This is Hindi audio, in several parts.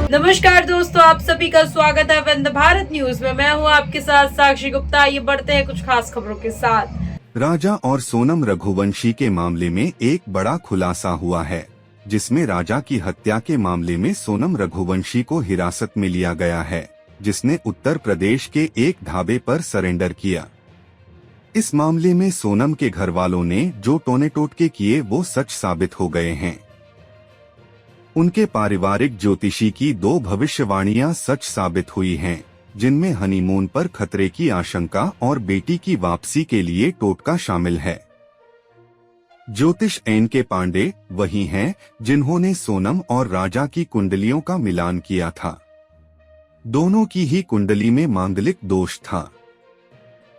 नमस्कार दोस्तों, आप सभी का स्वागत है वंदे भारत न्यूज में। मैं हूं आपके साथ साक्षी गुप्ता। आइए बढ़ते हैं कुछ खास खबरों के साथ। राजा और सोनम रघुवंशी के मामले में एक बड़ा खुलासा हुआ है, जिसमें राजा की हत्या के मामले में सोनम रघुवंशी को हिरासत में लिया गया है, जिसने उत्तर प्रदेश के एक ढाबे पर सरेंडर किया। इस मामले में सोनम के घर वालों ने जो टोने टोटके किए वो सच साबित हो गए हैं। उनके पारिवारिक ज्योतिषी की 2 भविष्यवाणियां सच साबित हुई हैं, जिनमें हनीमून पर खतरे की आशंका और बेटी की वापसी के लिए टोटका शामिल है। ज्योतिष एन.के. पांडे वही हैं जिन्होंने सोनम और राजा की कुंडलियों का मिलान किया था। दोनों की ही कुंडली में मांगलिक दोष था।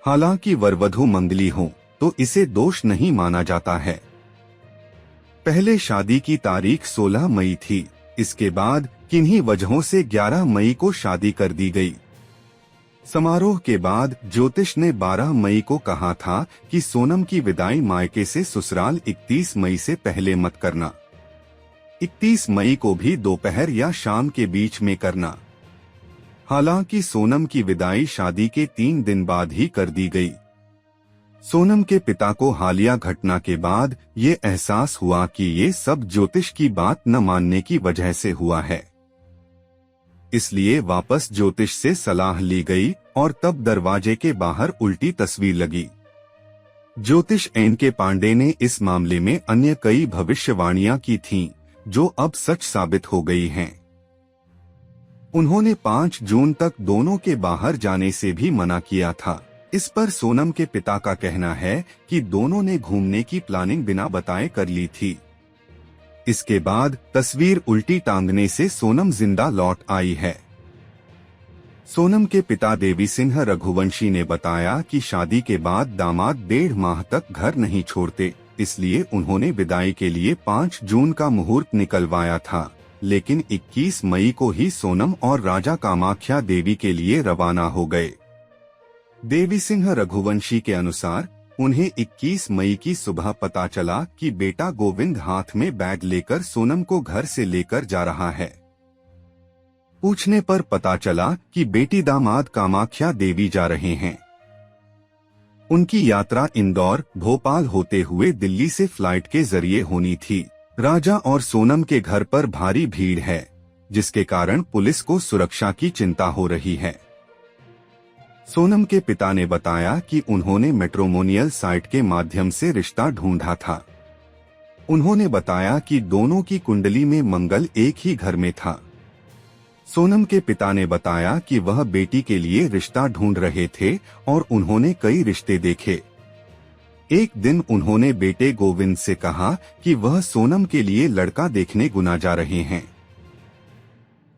हालांकि वरवधु मंगली हो तो इसे दोष नहीं माना जाता है। पहले शादी की तारीख 16 मई थी। इसके बाद किन्हीं वजहों से 11 मई को शादी कर दी गई। समारोह के बाद ज्योतिष ने 12 मई को कहा था कि सोनम की विदाई मायके से ससुराल 31 मई से पहले मत करना। 31 मई को भी दोपहर या शाम के बीच में करना। हालांकि सोनम की विदाई शादी के 3 दिन बाद ही कर दी गई। सोनम के पिता को हालिया घटना के बाद ये एहसास हुआ कि ये सब ज्योतिष की बात न मानने की वजह से हुआ है। इसलिए वापस ज्योतिष से सलाह ली गई और तब दरवाजे के बाहर उल्टी तस्वीर लगी। ज्योतिष एन.के. पांडे ने इस मामले में अन्य कई भविष्यवाणियां की थीं, जो अब सच साबित हो गई हैं। उन्होंने 5 जून तक दोनों के बाहर जाने से भी मना किया था। इस पर सोनम के पिता का कहना है कि दोनों ने घूमने की प्लानिंग बिना बताए कर ली थी। इसके बाद तस्वीर उल्टी टांगने से सोनम जिंदा लौट आई है। सोनम के पिता देवी सिंह रघुवंशी ने बताया कि शादी के बाद दामाद 1.5 माह तक घर नहीं छोड़ते, इसलिए उन्होंने विदाई के लिए 5 जून का मुहूर्त निकलवाया था, लेकिन 21 मई को ही सोनम और राजा कामाख्या देवी के लिए रवाना हो गए। देवी सिंह रघुवंशी के अनुसार उन्हें 21 मई की सुबह पता चला कि बेटा गोविंद हाथ में बैग लेकर सोनम को घर से लेकर जा रहा है। पूछने पर पता चला कि बेटी दामाद कामाख्या देवी जा रहे हैं। उनकी यात्रा इंदौर, भोपाल होते हुए दिल्ली से फ्लाइट के जरिए होनी थी। राजा और सोनम के घर पर भारी भीड़ है, जिसके कारण पुलिस को सुरक्षा की चिंता हो रही है। सोनम के पिता ने बताया कि उन्होंने मैट्रिमोनियल साइट के माध्यम से रिश्ता ढूंढा था। उन्होंने बताया कि दोनों की कुंडली में मंगल एक ही घर में था। सोनम के पिता ने बताया कि वह बेटी के लिए रिश्ता ढूंढ रहे थे और उन्होंने कई रिश्ते देखे। एक दिन उन्होंने बेटे गोविंद से कहा कि वह सोनम के लिए लड़का देखने गुना जा रहे हैं।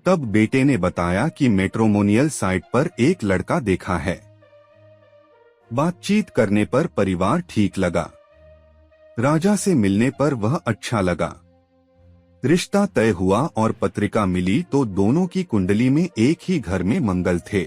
तब बेटे ने बताया कि मैट्रिमोनियल साइट पर एक लड़का देखा है। बातचीत करने पर परिवार ठीक लगा। राजा से मिलने पर वह अच्छा लगा। रिश्ता तय हुआ और पत्रिका मिली तो दोनों की कुंडली में एक ही घर में मंगल थे।